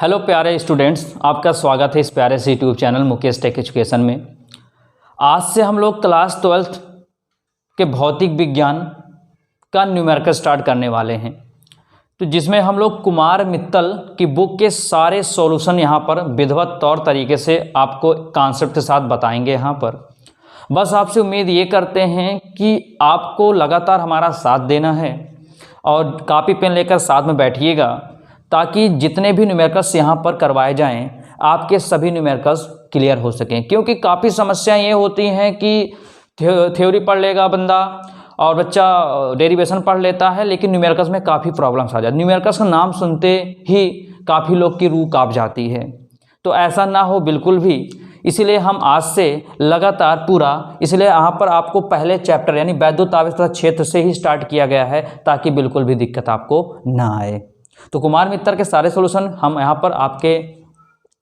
Hello प्यारे students, आपका स्वागत है इस प्यारे से YouTube channel Mukesh tech education में। आज से हम लोग क्लास 12th के भौतिक विज्ञान का न्यूमेरिकल स्टार्ट करने वाले हैं। तो जिसमें हम लोग कुमार मित्तल की बुक के सारे सॉल्यूशन यहाँ पर विधिवत तौर तरीके से आपको कॉन्सेप्ट के साथ बताएंगे। यहाँ पर बस आपसे उम्मीद ये करते हैं कि आपको लगातार हमारा साथ देना है और कापी पेन लेकर साथ में बैठिएगा, ताकि जितने भी न्यूमेरिकल्स यहाँ पर करवाए जाएं आपके सभी न्यूमेरिकल्स क्लियर हो सकें। क्योंकि काफ़ी समस्याएं ये होती हैं कि थ्योरी पढ़ लेगा बंदा और बच्चा डेरिवेशन पढ़ लेता है, लेकिन न्यूमेरिकल्स में काफ़ी प्रॉब्लम्स आ जाती है। न्यूमेरिकल्स का नाम सुनते ही काफ़ी लोग की रूह काँप जाती है। तो ऐसा ना हो बिल्कुल भी, इसीलिए हम आज से लगातार पूरा, इसलिए यहाँ पर आपको पहले चैप्टर यानी वैद्युत आवेश तथा क्षेत्र से ही स्टार्ट किया गया है, ताकि बिल्कुल भी दिक्कत आपको ना आए। तो कुमार मित्तल के सारे सॉल्यूशन हम यहाँ पर आपके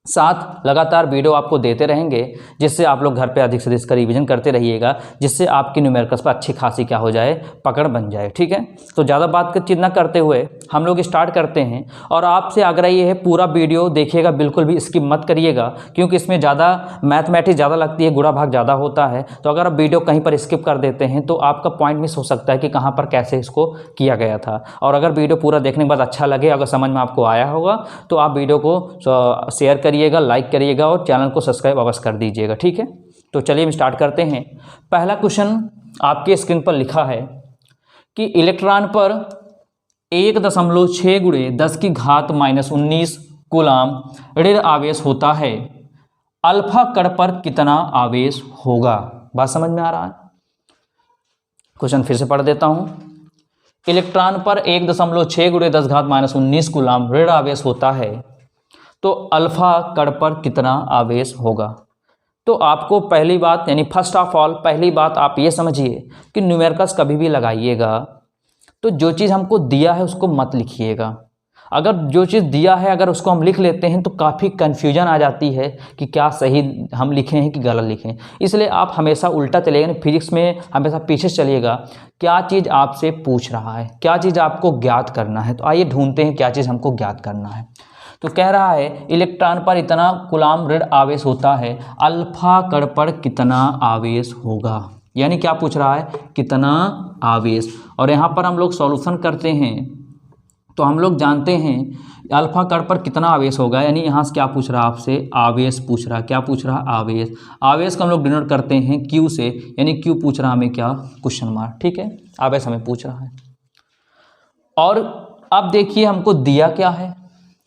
साथ लगातार वीडियो आपको देते रहेंगे, जिससे आप लोग घर पे अधिक से अधिक इसका रिवीजन करते रहिएगा, जिससे आपकी न्यूमेरिकल्स पर अच्छी खासी क्या हो जाए, पकड़ बन जाए। ठीक है, तो ज़्यादा बात ना करते हुए हम लोग स्टार्ट करते हैं। और आपसे आग्रह ये है, पूरा वीडियो देखिएगा, बिल्कुल भी स्किप मत करिएगा, क्योंकि इसमें ज़्यादा मैथमेटिक्स ज़्यादा लगती है, गुणा भाग ज़्यादा होता है। तो अगर आप वीडियो कहीं पर स्किप कर देते हैं तो आपका पॉइंट मिस हो सकता है कि कहाँ पर कैसे इसको किया गया था। और अगर वीडियो पूरा देखने के बाद अच्छा लगे, अगर समझ में आपको आया होगा, तो आप वीडियो को शेयर करिएगा, लाइक करिएगा और चैनल को सब्सक्राइब अवश्य कर दीजिएगा। ठीक है, तो चलिए हम स्टार्ट करते हैं। पहला क्वेश्चन आपके स्क्रीन पर लिखा है कि इलेक्ट्रॉन पर 1.6 × 10⁻⁻19 कूलाम ऋण आवेश होता है, अल्फा कण पर कितना आवेश होगा? बात समझ में आ रहा है? क्वेश्चन फिर से पढ़ देता हूं। इलेक्ट्रॉन पर 1.6 × 10⁻⁻19 कूलाम ऋण आवेश होता है, तो अल्फा कण पर कितना आवेश होगा? तो आपको पहली बात यानी फर्स्ट ऑफ ऑल पहली बात आप ये समझिए कि न्यूमेरिकल्स कभी भी लगाइएगा तो जो चीज़ हमको दिया है उसको मत लिखिएगा। अगर जो चीज़ दिया है अगर उसको हम लिख लेते हैं तो काफ़ी कन्फ्यूजन आ जाती है कि क्या सही हम लिखे हैं कि गलत लिखें। इसलिए आप हमेशा उल्टा चलिएगा, फिजिक्स में हमेशा पीछे चलिएगा। क्या चीज़ आपसे पूछ रहा है, क्या चीज़ आपको ज्ञात करना है, तो आइए ढूंढते हैं क्या चीज़ हमको ज्ञात करना है। तो कह रहा है इलेक्ट्रॉन पर इतना कूलाम ऋण आवेश होता है, अल्फा कण पर कितना आवेश होगा, यानी क्या पूछ रहा है, कितना आवेश। और यहाँ पर हम लोग सॉल्यूशन करते हैं तो हम लोग जानते हैं अल्फा कण पर कितना आवेश होगा, यानी यहाँ से क्या पूछ रहा है आपसे, आवेश पूछ रहा है। क्या पूछ रहा है? आवेश। आवेश को हम लोग डिनोट करते हैं क्यू से, यानी क्यू पूछ रहा हमें क्या, क्वेश्चन मार्क। ठीक है, आवेश हमें पूछ रहा है। और अब देखिए हमको दिया क्या है,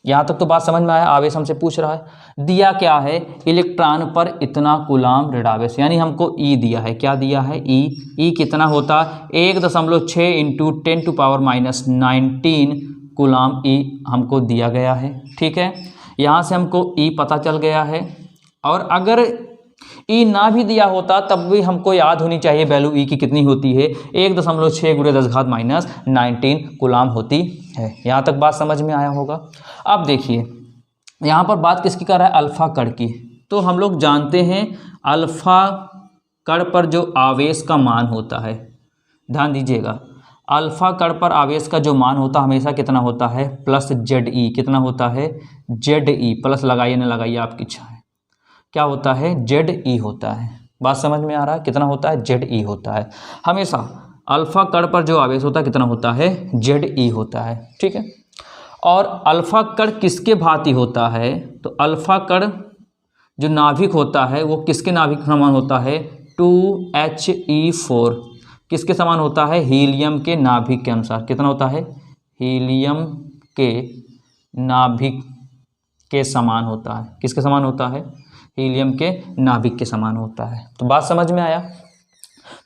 यहाँ तक तो बात समझ में आया। आवेश हमसे पूछ रहा है, दिया क्या है, इलेक्ट्रॉन पर इतना कूलाम ऋण आवेश, यानी हमको ई दिया है। क्या दिया है? ई कितना होता है, 1.6 × 10⁻⁻19 कूलाम ई हमको दिया गया है। ठीक है, यहाँ से हमको ई पता चल गया है। और अगर ई ना भी दिया होता तब भी हमको याद होनी चाहिए वैल्यू ई की कितनी होती है, 1.6 × 10⁻⁻19 कूलाम होती है। यहाँ तक बात समझ में आया होगा। अब देखिए यहाँ पर बात किसकी कर रहा है, अल्फा कण की। तो हम लोग जानते हैं अल्फा कण पर जो आवेश का मान होता है, ध्यान दीजिएगा, अल्फा कण पर आवेश का जो मान होता है हमेशा कितना होता है, प्लस जेड ई। कितना होता है? जेड ई। प्लस लगाइए ना लगाइए आपकी इच्छा है। क्या होता है? जेड ई होता है। बात समझ में आ रहा है? कितना होता है? जेड ई होता है। हमेशा अल्फा कण पर जो आवेश होता है कितना होता है? जेड ई होता है। ठीक है, और अल्फा कण किसके भांति होता है, तो अल्फा कण जो नाभिक होता है वो किसके नाभिक के समान होता है, 2He4। किसके समान होता है? हीलियम के नाभिक के अनुसार। कितना होता है? हीलियम के नाभिक के समान होता है। किसके समान होता है? हीलियम के नाभिक के समान होता है। तो बात समझ में आया।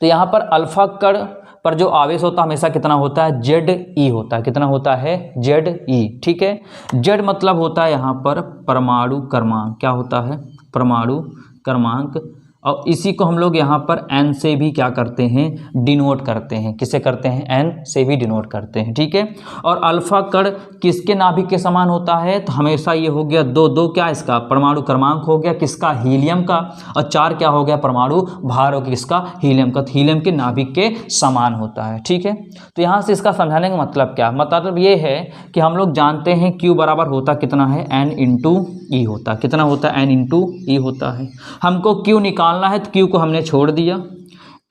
तो यहाँ पर अल्फा कण पर जो आवेश होता है हमेशा कितना होता है, जेड ई होता है। कितना होता है? जेड ई। ठीक है, जेड मतलब होता है यहाँ पर परमाणु क्रमांक। क्या होता है? परमाणु क्रमांक। और इसी को हम लोग यहाँ पर n से भी क्या करते हैं, डिनोट करते हैं। किसे करते हैं, n से भी डिनोट करते हैं, ठीक है। और अल्फा कण किसके नाभिक के समान होता है, तो हमेशा ये हो गया 2 2 क्या इसका परमाणु क्रमांक हो गया किसका, हीलियम का, और 4 क्या हो गया परमाणु भार हो गया किसका, हीलियम का। हीलियम के नाभिक के समान होता है, ठीक है। तो यहाँ से इसका समझाने का मतलब क्या, मतलब ये है कि हम लोग जानते हैं Q बराबर होता कितना है, N इंटू ई होता, कितना होता है, N इंटू ई होता है। हमको Q निकालना है तो Q को हमने छोड़ दिया,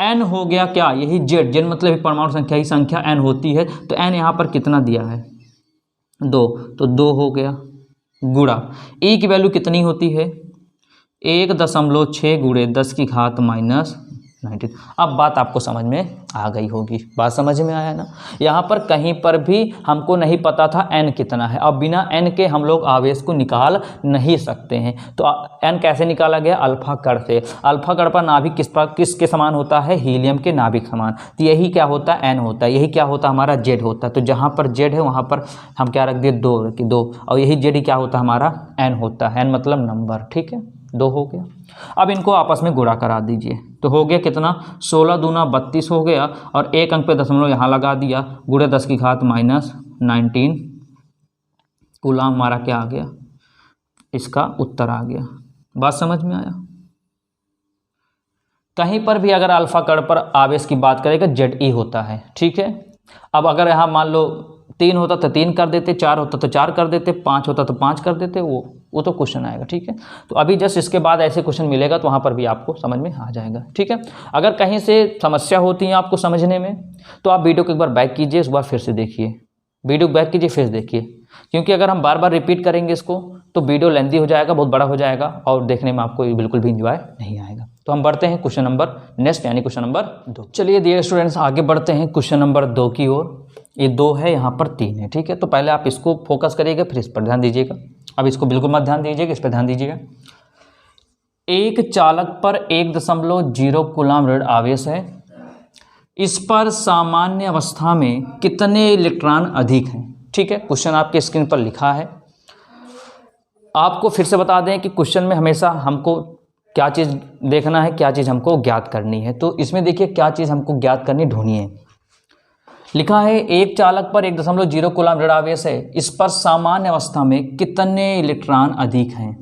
N हो गया क्या, यही Z, Z मतलब परमाणु संख्या ही संख्या N होती है, तो N यहाँ पर कितना दिया है 2, तो 2 हो गया, गुणा E की वैल्यू कितनी होती है 1.6 गुणे 10 की घात माइनस 19। अब बात आपको समझ में आ गई होगी, बात समझ में आया ना। यहाँ पर कहीं पर भी हमको नहीं पता था n कितना है, अब बिना n के हम लोग आवेश को निकाल नहीं सकते हैं। तो n कैसे निकाला गया, अल्फा कण से। अल्फा कण पर नाभिक किसके समान होता है, हीलियम के नाभिक समान। तो यही क्या होता है, n होता है, यही क्या होता है हमारा z होता है। तो जहाँ पर z है वहाँ पर हम क्या रख दिए 2, और यही z ही क्या होता है हमारा n होता है, n मतलब नंबर, ठीक है। 2 हो गया। अब इनको आपस में गुणा करा दीजिए, तो हो गया कितना 16 दूना 32 हो गया, और 1 अंक पे दशमलव यहाँ लगा दिया, गुणे 10 की घात माइनस 19 कूलाम हमारा क्या आ गया, इसका उत्तर आ गया। बात समझ में आया। कहीं पर भी अगर अल्फा कण पर आवेश की बात करेगा Ze होता है, ठीक है। अब अगर यहाँ मान लो 3 होता तो 3 कर देते, 4 होता तो 4 कर देते, 5 होता तो 5 कर देते, वो तो क्वेश्चन आएगा, ठीक है। तो अभी जस्ट इसके बाद ऐसे क्वेश्चन मिलेगा तो वहाँ पर भी आपको समझ में आ जाएगा, ठीक है। अगर कहीं से समस्या होती है आपको समझने में तो आप वीडियो को एक बार बैक कीजिए, इस बार फिर से देखिए, वीडियो बैक कीजिए फिर देखिए, क्योंकि अगर हम बार बार रिपीट करेंगे इसको तो वीडियो लेंथी हो जाएगा, बहुत बड़ा हो जाएगा, और देखने में आपको बिल्कुल भी इंजॉय नहीं आएगा। तो हम बढ़ते हैं क्वेश्चन नंबर नेक्स्ट, यानी क्वेश्चन नंबर 2। चलिए डियर स्टूडेंट्स आगे बढ़ते हैं क्वेश्चन नंबर 2 की ओर। ये 2 है, यहाँ पर 3 है, ठीक है। तो पहले आप इसको फोकस करिएगा, फिर इस पर ध्यान दीजिएगा। अब इसको बिल्कुल मत ध्यान दीजिएगा, इस पर ध्यान दीजिएगा। एक चालक पर 1.0 कूलाम ऋण आवेश है, इस पर सामान्य अवस्था में कितने इलेक्ट्रॉन अधिक हैं, ठीक है। क्वेश्चन आपके स्क्रीन पर लिखा है। आपको फिर से बता दें कि क्वेश्चन में हमेशा हमको क्या चीज़ देखना है, क्या चीज़ हमको ज्ञात करनी है। तो इसमें देखिए क्या चीज़ हमको ज्ञात करनी ढूंढिए। लिखा है एक चालक पर 1.0 कूलाम ऋण आवेश है, इस पर सामान्य अवस्था में कितने इलेक्ट्रॉन अधिक हैं।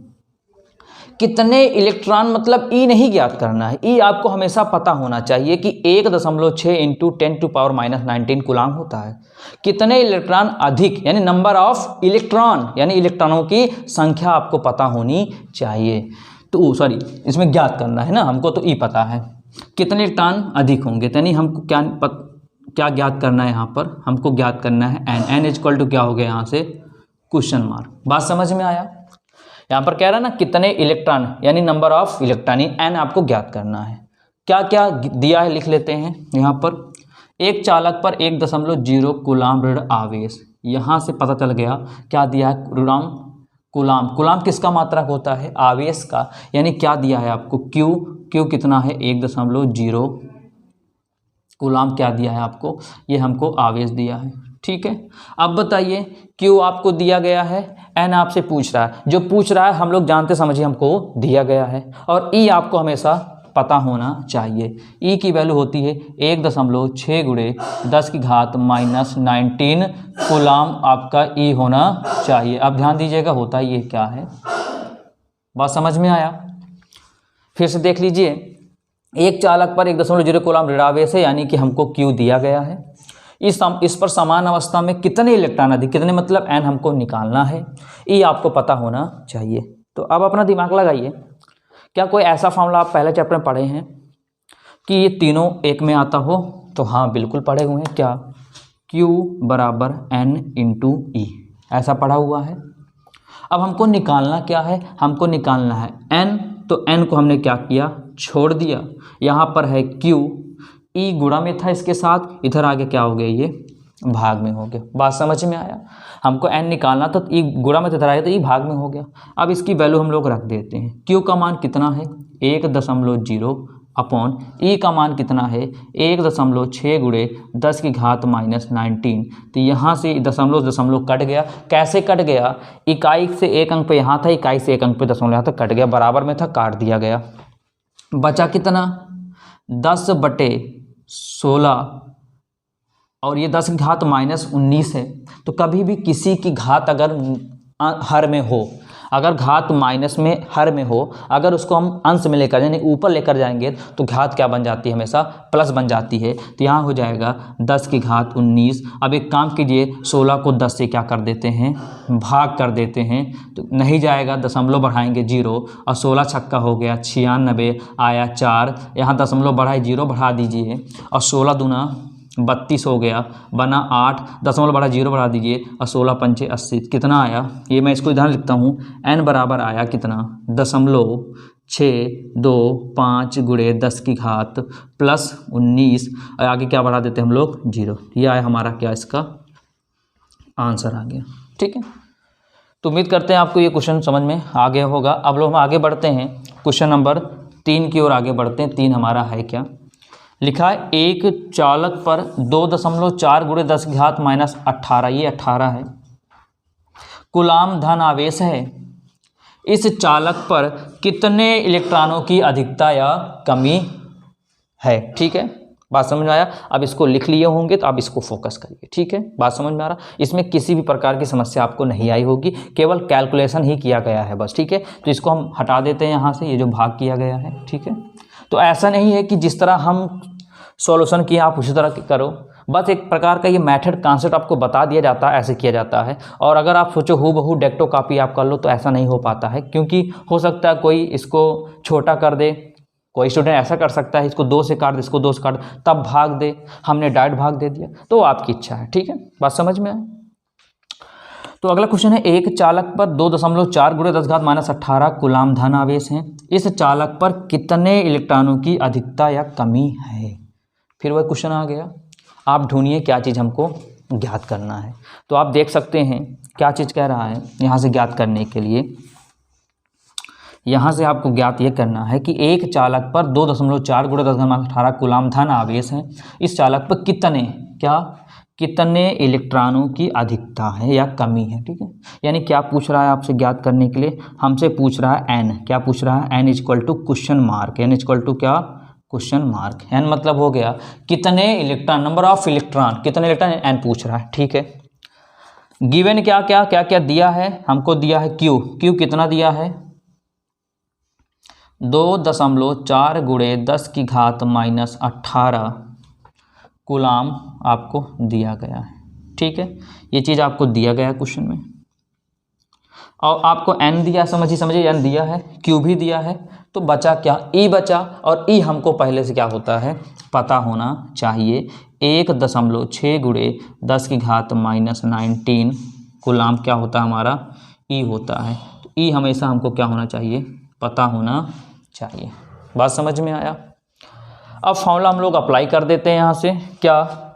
कितने इलेक्ट्रॉन मतलब ई नहीं ज्ञात करना है, ई आपको हमेशा पता होना चाहिए कि 1.6 इंटू 10⁻⁻19 कूलाम होता है। कितने इलेक्ट्रॉन अधिक यानी नंबर ऑफ इलेक्ट्रॉन, यानी इलेक्ट्रॉनों की संख्या आपको पता होनी चाहिए। तो सॉरी, इसमें ज्ञात करना है ना, हमको तो ई पता है कितने इलेक्ट्रॉन अधिक होंगे, यानी हमको क्या ज्ञात करना है, यहाँ पर हमको ज्ञात करना है n इक्वल टू क्या हो गया यहाँ से क्वेश्चन मार्क। बात समझ में आया। यहाँ पर कह रहा है ना कितने इलेक्ट्रॉन यानी नंबर ऑफ इलेक्ट्रॉन, n आपको ज्ञात करना है। क्या क्या दिया है लिख लेते हैं। यहाँ पर एक चालक पर 1.0 कूलाम ऋण आवेश, यहाँ से पता चल गया क्या दिया है कूलाम। कूलाम किसका मात्रक होता है, आवेश का, यानी क्या दिया है आपको Q कितना है 1.0 कूलाम क्या दिया है आपको, ये हमको आवेश दिया है, ठीक है। अब बताइए Q आपको दिया गया है, N आपसे पूछ रहा है, जो पूछ रहा है हम लोग जानते समझिए हमको दिया गया है, और E आपको हमेशा पता होना चाहिए। E की वैल्यू होती है 1.6 गुणे 10 की घात माइनस 19 कूलाम आपका E होना चाहिए। अब ध्यान दीजिएगा होता ये क्या है, बात समझ में आया। फिर से देख लीजिए, एक चालक पर 1.0 कूलाम ऋण आवेश है, यानी कि हमको Q दिया गया है। इस पर समान अवस्था में कितने इलेक्ट्रॉन अधिक, कितने मतलब N हमको निकालना है, E आपको पता होना चाहिए। तो अब अपना दिमाग लगाइए, क्या कोई ऐसा फॉर्मूला आप पहले चैप्टर में पढ़े हैं कि ये तीनों एक में आता हो, तो हाँ बिल्कुल पढ़े हुए हैं। क्या Q बराबर N इंटू E, ऐसा पढ़ा हुआ है। अब हमको निकालना क्या है, हमको निकालना है N, तो N को हमने क्या किया छोड़ दिया, यहाँ पर है Q, E गुणा में था इसके साथ, इधर आगे क्या हो गया ये भाग में हो गया। बात समझ में आया। हमको N निकालना तो E गुणा में इधर आया तो E भाग में हो गया। अब इसकी वैल्यू हम लोग रख देते हैं। Q का मान कितना है 1.0 अपॉन E का मान कितना है 1.6 गुणे 10 की घात माइनस 19। तो यहाँ से दशमलव कट गया। कैसे कट गया, इकाई से एक अंक पे यहाँ था, इकाई से एक अंक पे दशमलव यहाँ तक कट गया, बराबर में था काट दिया गया। बचा कितना 10/16 और ये 10 की घात -19 है। तो कभी भी किसी की घात अगर हर में हो, अगर घात माइनस में हर में हो, अगर उसको हम अंश में लेकर यानी ऊपर लेकर जाएंगे तो घात क्या बन जाती है, हमेशा प्लस बन जाती है। तो यहाँ हो जाएगा 10 की घात 19। अब एक काम कीजिए, 16 को 10 से क्या कर देते हैं, भाग कर देते हैं। तो नहीं जाएगा, दशमलव बढ़ाएंगे 0 और 16 छक्का हो गया 96 आया 4, यहाँ दशमलव बढ़ाए 0 बढ़ा दीजिए और 16 दूना 32 हो गया, बना 8, दशमलव बढ़ा 0 बढ़ा दीजिए और 16 पंचे 80, कितना आया, ये मैं इसको इधर लिखता हूँ, n बराबर आया कितना 0.625 गुणे 10 की घात +19 और आगे क्या बढ़ा देते हैं हम लोग 0। ये आया हमारा क्या, इसका आंसर आ गया। ठीक है, तो उम्मीद करते हैं आपको ये क्वेश्चन समझ में आ गया होगा। अब लोग हम आगे बढ़ते हैं, क्वेश्चन नंबर 3 की ओर आगे बढ़ते हैं। 3 हमारा है क्या, लिखा है एक चालक पर 2.4 गुणे 10 की घात -18, ये 18 है, कूलाम धन आवेश है। इस चालक पर कितने इलेक्ट्रॉनों की अधिकता या कमी है। ठीक है, बात समझ में आया। अब इसको लिख लिए होंगे तो आप इसको फोकस करिए। ठीक है, बात समझ में आ रहा, इसमें किसी भी प्रकार की समस्या आपको नहीं आई होगी, केवल कैलकुलेशन ही किया गया है बस। ठीक है, तो इसको हम हटा देते हैं यहाँ से, ये जो भाग किया गया है। ठीक है, तो ऐसा नहीं है कि जिस तरह हम सॉल्यूशन किया आप उसी तरह करो, बस एक प्रकार का ये मेथड कॉन्सेप्ट आपको बता दिया जाता है, ऐसे किया जाता है। और अगर आप सोचो हूबहू डेक्टो कॉपी आप कर लो तो ऐसा नहीं हो पाता है, क्योंकि हो सकता है कोई इसको छोटा कर दे, कोई स्टूडेंट ऐसा कर सकता है इसको 2 से काट दे, इसको 2 से काट तब भाग दे, हमने डायरेक्ट भाग दे दिया, तो आपकी इच्छा है। ठीक है, बात समझ में आए। तो अगला क्वेश्चन है, एक चालक पर 2.4 गुणे 10 घात -18 कूलाम धन आवेश है। इस चालक पर कितने इलेक्ट्रॉनों की अधिकता या कमी है। फिर वह क्वेश्चन आ गया, आप ढूंढिए क्या चीज़ हमको ज्ञात करना है। तो आप देख सकते हैं क्या चीज़ कह रहा है यहाँ से ज्ञात करने के लिए, यहाँ से आपको ज्ञात ये करना है कि एक चालक पर 2.4 गुणे 10 घात -18 कूलाम धन आवेश है। इस चालक पर कितने इलेक्ट्रॉनों की अधिकता है या कमी है। ठीक है, यानी क्या पूछ रहा है आपसे ज्ञात करने के लिए, हमसे पूछ रहा है n, क्या पूछ रहा है, n equal to question mark, n equal to क्या, क्वेश्चन मार्क। n मतलब हो गया कितने इलेक्ट्रॉन, नंबर ऑफ इलेक्ट्रॉन, कितने इलेक्ट्रॉन n पूछ रहा है। ठीक है, गिवन क्या क्या क्या क्या दिया है, हमको दिया है q, q कितना दिया है 2.4 गुणे 10 की घात -18 कूलाम आपको दिया गया है। ठीक है, ये चीज़ आपको दिया गया है क्वेश्चन में, और आपको n दिया, समझिए n दिया है, q भी दिया है, तो बचा क्या, e बचा, और e हमको पहले से क्या होता है पता होना चाहिए। 1.6 गुणे 10 की घात -19 कूलाम क्या होता है हमारा, e होता है। तो e हमेशा हमको क्या होना चाहिए, पता होना चाहिए। बात समझ में आया। अब फॉर्मूला हम लोग अप्लाई कर देते हैं यहाँ से, क्या,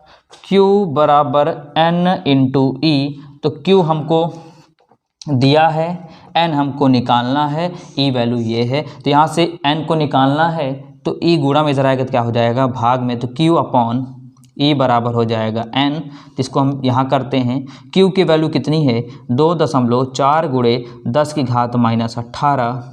q बराबर n इंटू ई। तो q हमको दिया है, n हमको निकालना है, e वैल्यू ये है, तो यहाँ से n को निकालना है तो e गुणा में इधर आएगा तो क्या हो जाएगा भाग में, तो q अपॉन e बराबर हो जाएगा n। जिसको हम यहाँ करते हैं, q की वैल्यू कितनी है 2.4 गुणे 10 की घात -18,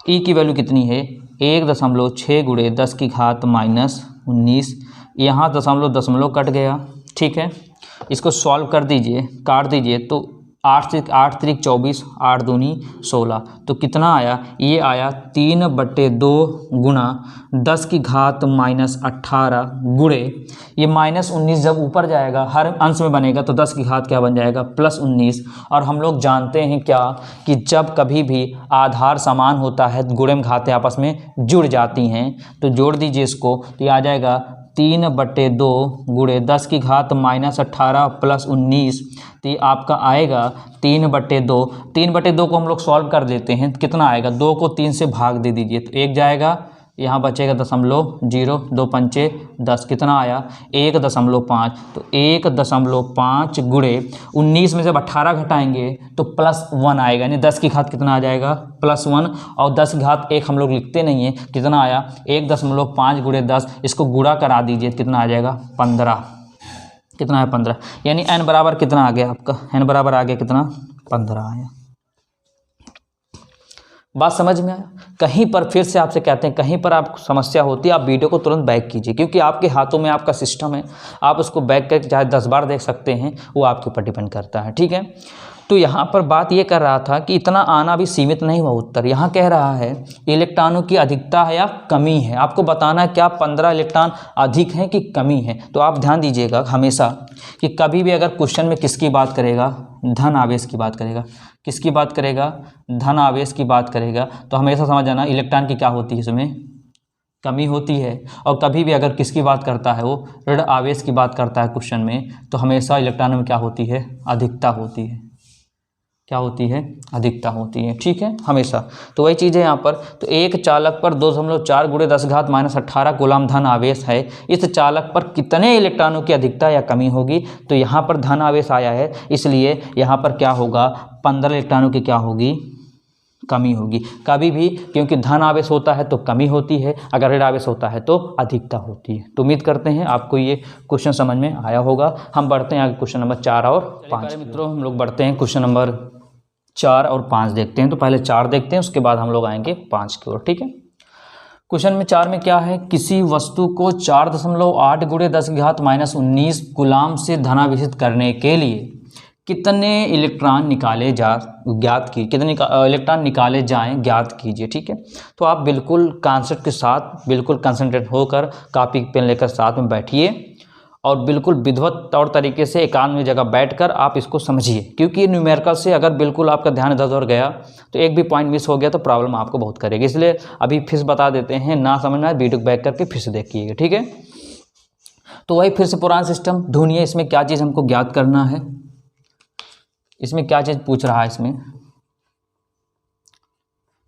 e की वैल्यू कितनी है 1.6 गुणे 10 की घात -19, यहाँ दशमलव कट गया। ठीक है, इसको सॉल्व कर दीजिए, काट दीजिए, तो 8 3 24, 8 दूनी 16, तो कितना आया, ये आया 3/2 गुणा 10 की घात -18 गुणे, ये -19 जब ऊपर जाएगा हर अंश में बनेगा तो 10 की घात क्या बन जाएगा +19। और हम लोग जानते हैं क्या कि जब कभी भी आधार समान होता है गुणे में घातें आपस में जुड़ जाती हैं, तो जोड़ दीजिए इसको, तो ये आ जाएगा 3/2 गुणे 10 की घात -18 + 19, तो ये आपका आएगा 3/2। 3/2 को हम लोग सॉल्व कर देते हैं, कितना आएगा, 2 को 3 से भाग दे दीजिए तो 1 जाएगा, यहाँ बचेगा 0.0, 2 पंचे 10, कितना आया 1.5, तो 1.5 गुणे 19 में जब 18 घटाएंगे तो +1 आएगा, यानी 10 की घात कितना आ जाएगा +1, और 10 की घात 1 हम लोग लिखते नहीं है, कितना आया 1.5 गुणे 10, इसको गुणा करा दीजिए, कितना आ जाएगा 15, कितना है 15, यानी n बराबर कितना आ गया आपका, n बराबर आ गया कितना 15 आया। बात समझ में आया? कहीं पर फिर से आपसे कहते हैं, कहीं पर आपको समस्या होती है आप वीडियो को तुरंत बैक कीजिए, क्योंकि आपके हाथों में आपका सिस्टम है, आप उसको बैक करके चाहे 10 बार देख सकते हैं, वो आपके ऊपर डिपेंड करता है। ठीक है, तो यहाँ पर बात ये कर रहा था कि इतना आना भी सीमित नहीं हुआ उत्तर। यहाँ कह रहा है इलेक्ट्रॉनों की अधिकता है या कमी है, आपको बताना है क्या 15 इलेक्ट्रॉन अधिक हैं कि कमी है। तो आप ध्यान दीजिएगा हमेशा कि कभी भी अगर क्वेश्चन में किसकी बात करेगा, धन आवेश की बात करेगा, किसकी बात करेगा, धन आवेश की बात करेगा, तो हमेशा समझ जाना इलेक्ट्रॉन की क्या होती है, इसमें कमी होती है। और कभी भी अगर किसकी बात करता है, वो ऋण आवेश की बात करता है क्वेश्चन में, तो हमेशा इलेक्ट्रॉन में क्या होती है, अधिकता होती है। क्या होती है, अधिकता होती है। ठीक है, हमेशा। तो वही चीज़ है यहाँ पर। तो एक चालक पर 2.4 × 10⁻18 कूलाम धन आवेश है, इस चालक पर कितने इलेक्ट्रॉनों की अधिकता या कमी होगी। तो यहाँ पर धन आवेश आया है, इसलिए यहाँ पर क्या होगा, 15 इलेक्ट्रॉनों की क्या होगी, कमी होगी। कभी भी क्योंकि धन आवेश होता है तो कमी होती है, अगर ऋण आवेश होता है तो अधिकता होती है। तो उम्मीद करते हैं आपको ये क्वेश्चन समझ में आया होगा। हम बढ़ते हैं आगे क्वेश्चन नंबर 4 और 5। मित्रों हम लोग बढ़ते हैं क्वेश्चन नंबर 4 और 5 देखते हैं। तो पहले 4 देखते हैं, उसके बाद हम लोग आएंगे 5 की ओर। ठीक है, क्वेश्चन में 4 में क्या है, किसी वस्तु को 4.8 × 10⁻19 कूलाम से धनावेशित करने के लिए कितने इलेक्ट्रॉन निकाले इलेक्ट्रॉन निकाले जाएं, ज्ञात कीजिए। ठीक है, तो आप बिल्कुल कॉन्सेप्ट के साथ बिल्कुल कंसंट्रेट होकर कापी पेन लेकर साथ में बैठिए और बिल्कुल विधिवत तौर तरीके से एकांत जगह बैठकर आप इसको समझिए, क्योंकि न्यूमेरिकल से अगर बिल्कुल आपका ध्यान इधर उधर गया तो एक भी पॉइंट मिस हो गया तो प्रॉब्लम आपको बहुत करेगी। इसलिए अभी फिर बता देते हैं, ना समझना है वीडियो बैक करके फिर से देखिएगा। ठीक है, तो वही फिर से पुराना सिस्टम ढूंढिए, इसमें क्या चीज़ हमको ज्ञात करना है, इसमें क्या चीज़ पूछ रहा है इसमें।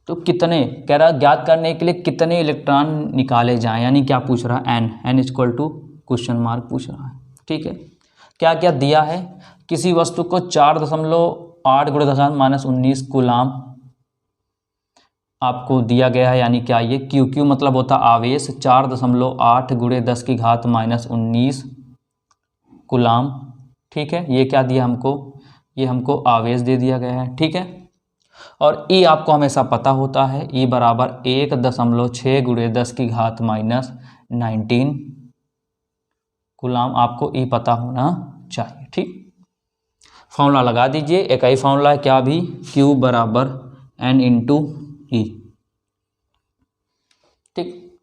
तो कितने कह रहा है, ज्ञात करने के लिए कितने इलेक्ट्रॉन निकाले जाएं, यानी क्या पूछ रहा है, n equal to question mark पूछ रहा है। ठीक है, क्या क्या दिया है, किसी वस्तु को 4.8 × 10⁻19 कूलाम आपको दिया गया है, यानी क्या ये क्यू मतलब होता आवेश, 4.8 × 10⁻19 कूलाम। ठीक है, ये क्या दिया हमको, ये हमको आवेश दे दिया गया है। ठीक है, और ई आपको हमेशा पता होता है, ई बराबर 1.6 × 10⁻19 कूलाम, आपको ई पता होना चाहिए। ठीक, फॉर्मूला लगा दीजिए, एक ही फॉर्मूला है, क्या भी, Q बराबर N × E। ठीक,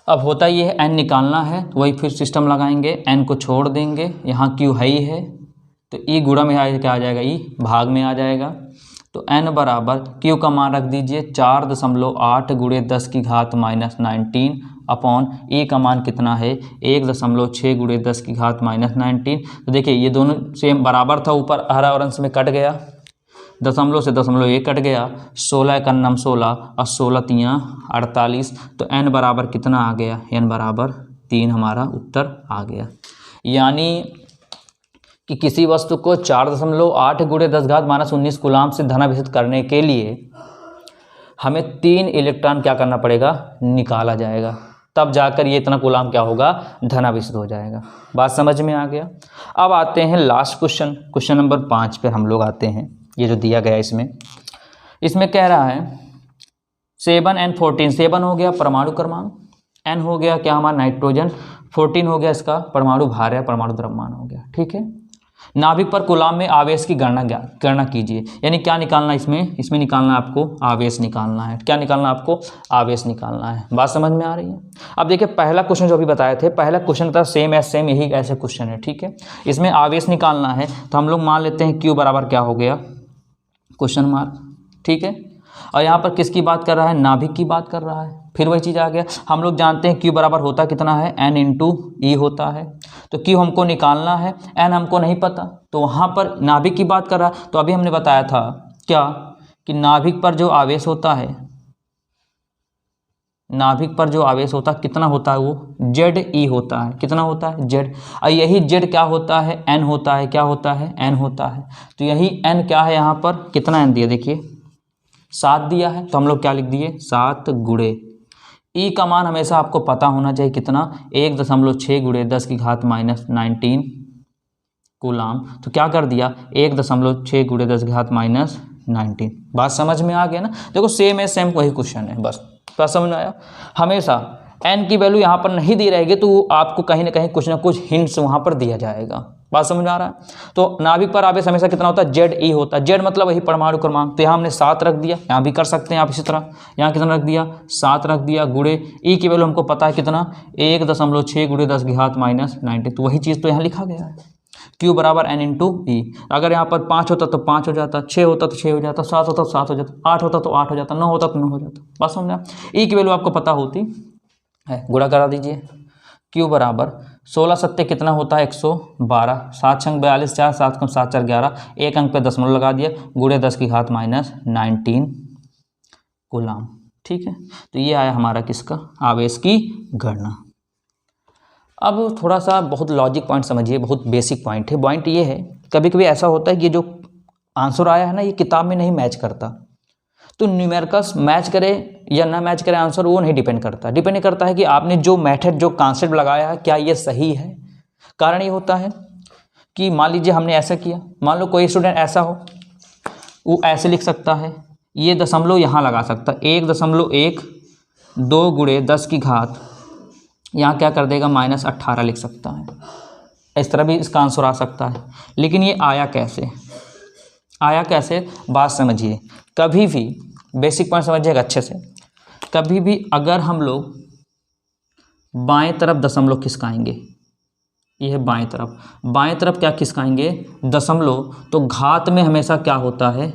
अब होता ये है N निकालना है, तो वही फिर सिस्टम लगाएंगे, N को छोड़ देंगे, यहाँ Q है ही है, तो E गुणा में क्या आ जाएगा, E भाग में आ जाएगा। तो N बराबर Q का मान रख दीजिए 4.8 × 10⁻19 अपॉन E का मान कितना है, 1.6 × 10⁻19। तो देखिए ये दोनों सेम बराबर था, ऊपर हरा और अंश में कट गया, दशमलव से दशमलव एक कट गया, 16 का नम 16 और 16 तियाँ 48। तो n बराबर कितना आ गया, n बराबर 3 हमारा उत्तर आ गया। यानी कि किसी वस्तु को 4.8 × 10⁻19 कूलाम से धनावेशित करने के लिए हमें 3 इलेक्ट्रॉन क्या करना पड़ेगा, निकाला जाएगा, तब जाकर ये इतना कूलाम क्या होगा, धनावेशित हो जाएगा। बात समझ में आ गया। अब आते हैं लास्ट क्वेश्चन, क्वेश्चन नंबर 5 पर हम लोग आते हैं। ये जो दिया गया इसमें कह रहा है 7n14, 7 हो गया परमाणु क्रमांक, n हो गया क्या हमारा नाइट्रोजन, 14 हो गया इसका परमाणु भार है, परमाणु द्रव्यमान हो गया। ठीक है, नाभिक पर कूलाम में आवेश की गणना कीजिए, यानी क्या निकालना इसमें निकालना है आपको, आवेश निकालना है। क्या निकालना है आपको, आवेश निकालना है। बात समझ में आ रही है। अब देखिए पहला क्वेश्चन जो अभी बताए थे, पहला क्वेश्चन था सेम यही ऐसे क्वेश्चन है। ठीक है, इसमें आवेश निकालना है, तो हम लोग मान लेते हैं Q बराबर क्या हो गया, क्वेश्चन मार्क। ठीक है, और यहाँ पर किसकी बात कर रहा है, नाभिक की बात कर रहा है। फिर वही चीज़ आ गया, हम लोग जानते हैं Q बराबर होता कितना है, N × E होता है। तो Q हमको निकालना है, N हमको नहीं पता, तो वहाँ पर नाभिक की बात कर रहा है। तो अभी हमने बताया था क्या, कि नाभिक पर जो आवेश होता है, नाभिक पर जो आवेश होता है कितना होता है, वो ZE होता है। कितना होता है, Z। और यही Z क्या होता है, N होता है। क्या होता है, N होता है। तो यही N क्या है, यहाँ पर कितना N दिया, देखिए 7 दिया है, तो हम लोग क्या लिख दिए, 7 गुणे E का मान हमेशा आपको पता होना चाहिए कितना, 1.6 × 10⁻19 कूलाम। तो क्या कर दिया, 1.6 × 10⁻19 19। बात समझ में आ गया ना। देखो सेम है, सेम वही क्वेश्चन है, बस बात समझ में आया। हमेशा n की वैल्यू यहाँ पर नहीं दी रहेगी तो आपको कहीं ना कहीं कुछ ना कुछ हिंट्स वहाँ पर दिया जाएगा। बात समझ में आ रहा है। तो नाभिक पर आवेश हमेशा कितना होता है, ZE होता है। Z मतलब वही परमाणु क्रमांक, तो यहाँ हमने 7 रख दिया, यहाँ भी कर सकते हैं आप इसी तरह। यहाँ कितना रख दिया, 7 रख दिया, गुणे E की वैल्यू हमको पता है कितना, 1.6 × 10⁻⁻⁹ तो वही चीज़ तो यहाँ लिखा गया है, Q बराबर N × E। अगर यहाँ पर 5 होता तो 5 हो जाता, 6 होता तो 6 हो जाता, 7 होता तो 7 हो जाता, 8 होता तो 8 हो जाता, 9 होता तो 9 हो जाता। बात समझ में। E की वैल्यू आपको पता होती है, गुणा करा दीजिए। Q बराबर 16 सत्ते कितना होता है, 112, 7 छंग 42, 4 7 कम 7 4 11, एक अंक पे दशमलव लगा दिया, गुणे 10⁻⁻19 कूलाम। ठीक है, तो ये आया हमारा किसका, आवेश की गणना। अब थोड़ा सा बहुत लॉजिक पॉइंट समझिए, बहुत बेसिक पॉइंट है। पॉइंट ये है, कभी कभी ऐसा होता है कि जो आंसर आया है ना, ये किताब में नहीं मैच करता, तो न्यूमेरिकल्स मैच करे या ना मैच करे आंसर, वो नहीं डिपेंड करता। डिपेंड करता है कि आपने जो मेथड, जो कॉन्सेप्ट लगाया है, क्या ये सही है। कारण ये होता है कि मान लीजिए हमने ऐसा किया, मान लो कोई स्टूडेंट ऐसा हो, वो ऐसे लिख सकता है, ये दशमलव यहाँ लगा सकता है, 1.1 2 × 10⁻, यहाँ क्या कर देगा, -18 लिख सकता है। इस तरह भी इसका आंसर आ सकता है। लेकिन ये आया कैसे, आया कैसे, बात समझिए। कभी भी बेसिक पॉइंट समझिएगा अच्छे से। कभी भी अगर हम लोग बाएं तरफ दशमलव खिसकाएंगे, ये है बाएं तरफ, बाएं तरफ क्या खिसकाएंगे, दशमलव, तो घात में हमेशा क्या होता है,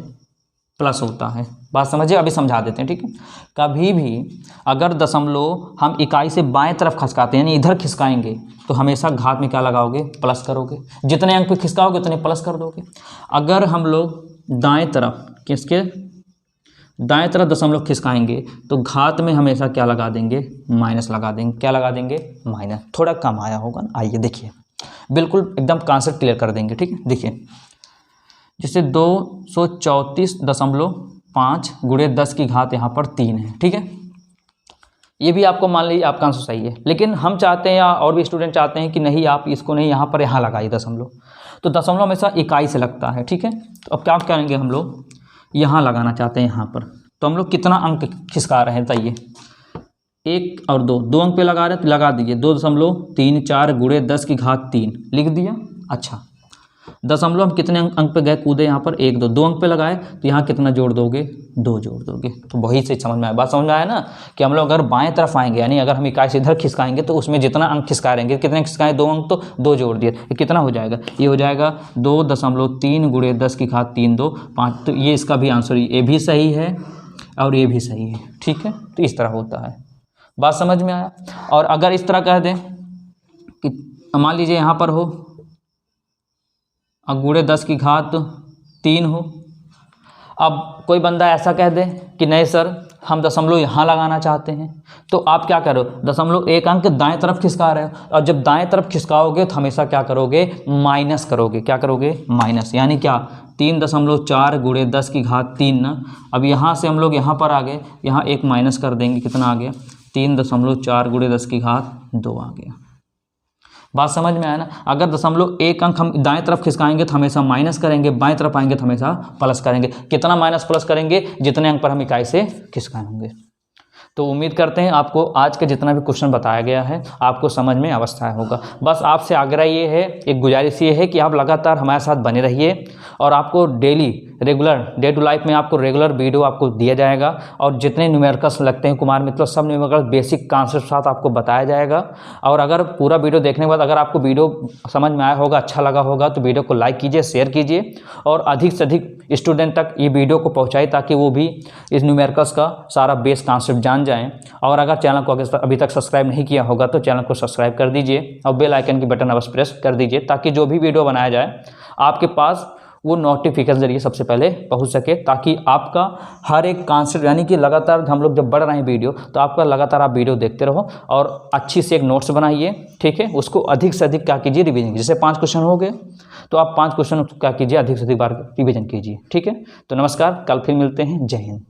प्लस होता है। बात समझिए, अभी समझा देते हैं, ठीक है। कभी भी अगर दशमलव हम इकाई से बाएं तरफ खिसकाते हैं, यानी इधर खिसकाएंगे, तो हमेशा घात में क्या लगाओगे, प्लस करोगे। जितने अंक पे खिसकाओगे उतने प्लस कर दोगे। अगर हम लोग दाएं तरफ, किसके दाएं तरफ दशमलव खिसकाएंगे, तो घात में हमेशा क्या लगा देंगे, माइनस लगा देंगे। क्या लगा देंगे, माइनस। थोड़ा कम आया होगा ना, आइए देखिए, बिल्कुल एकदम कॉन्सेप्ट क्लियर कर देंगे, ठीक है। देखिए, जैसे 234.5 × 10⁻³ यहाँ पर 3 है, ठीक है। ये भी आपको मान लीजिए आपका आंसर सही है, लेकिन हम चाहते हैं, या और भी स्टूडेंट चाहते हैं कि नहीं, आप इसको नहीं, यहाँ पर यहाँ लगाइए दशमलव। तो दशमलव हमेशा इकाई से लगता है, ठीक है। तो अब क्या करेंगे हम लोग, यहाँ लगाना चाहते हैं यहाँ पर, तो हम लोग कितना अंक खिसका रहे हैं, बताइए। 1 और 2 अंक पे लगा रहे हैं, तो लगा दीजिए 2.34 × 10⁻³ लिख दिया। अच्छा, दशमलव हम कितने अंक पे गए, कूदे यहाँ पर 1 2 अंक पे लगाए, तो यहाँ कितना जोड़ दोगे, 2 जोड़ दोगे। तो वही से समझ में आया, बात समझ में आया ना, कि हम लोग अगर बाएं तरफ आएंगे, यानी अगर हम इकाई से इधर खिसकाएंगे, तो उसमें जितना अंक खिसकाएंगे, कितने खिसकाएं, 2 अंक, तो 2 जोड़ दिए, ये कितना हो जाएगा, ये हो जाएगा 2.3 × 10⁻³ 2 5। तो ये इसका भी आंसर, ये भी सही है और ये भी सही है, ठीक है। तो इस तरह होता है, बात समझ में आया। और अगर इस तरह कह दें कि मान लीजिए यहाँ पर हो, अब गुणे 10⁻³ हो। अब कोई बंदा ऐसा कह दे कि नहीं सर, हम दशमलव यहाँ लगाना चाहते हैं, तो आप क्या करो, दशमलव एक अंक दाएं तरफ खिसका रहे हो, और जब दाएं तरफ खिसकाओगे तो हमेशा क्या करोगे, माइनस करोगे। क्या करोगे, माइनस। यानी क्या, 3.4 × 10⁻³ ना। अब यहाँ से हम लोग यहाँ पर आ गए, यहाँ एक माइनस कर देंगे, कितना आ गया, 3.4 × 10⁻² आ गया। बात समझ में आया ना। अगर दशमलव एक अंक हम दाएं तरफ खिसकाएंगे तो हमेशा माइनस करेंगे, बाएं तरफ आएंगे तो हमेशा प्लस करेंगे। कितना माइनस प्लस करेंगे, जितने अंक पर हम इकाई से खिसकाएंगे। तो उम्मीद करते हैं आपको आज का जितना भी क्वेश्चन बताया गया है आपको समझ में अवश्य आया होगा। बस आपसे आग्रह ये है, एक गुजारिश ये है कि आप लगातार हमारे साथ बने रहिए, और आपको daily regular day to life में आपको रेगुलर वीडियो आपको दिया जाएगा, और जितने न्यूमेरिकल्स लगते हैं कुमार मित्रों, सब न्यूमेरिकल्स बेसिक कॉन्सेप्ट साथ आपको बताया जाएगा। और अगर पूरा वीडियो देखने के बाद अगर आपको वीडियो समझ में आया होगा, अच्छा लगा होगा, तो वीडियो को लाइक कीजिए, शेयर कीजिए, और अधिक से अधिक स्टूडेंट तक ये वीडियो को पहुँचाए, ताकि वो भी इस न्यूमेरिकल्स का सारा बेस कॉन्सेप्ट जान जाएं। और अगर चैनल को अभी तक सब्सक्राइब नहीं किया होगा तो चैनल को सब्सक्राइब कर दीजिए, और बेल आइकन की बटन अवश्य प्रेस कर दीजिए, ताकि जो भी वीडियो बनाया जाए आपके पास वो नोटिफिकेशन जरिए सबसे पहले पहुंच सके, ताकि आपका हर एक कॉन्सेप्ट, यानी कि लगातार हम लोग जब बढ़ रहे हैं वीडियो, तो आपका लगातार आप वीडियो देखते रहो, और अच्छी से एक नोट्स बनाइए, ठीक है। उसको अधिक से अधिक क्या कीजिए, रिवीजन। जैसे 5 क्वेश्चन हो गए तो आप 5 क्वेश्चन क्या कीजिए, अधिक से अधिक बार रिवीजन कीजिए, ठीक है। तो नमस्कार, कल फिर मिलते हैं। जय हिंद।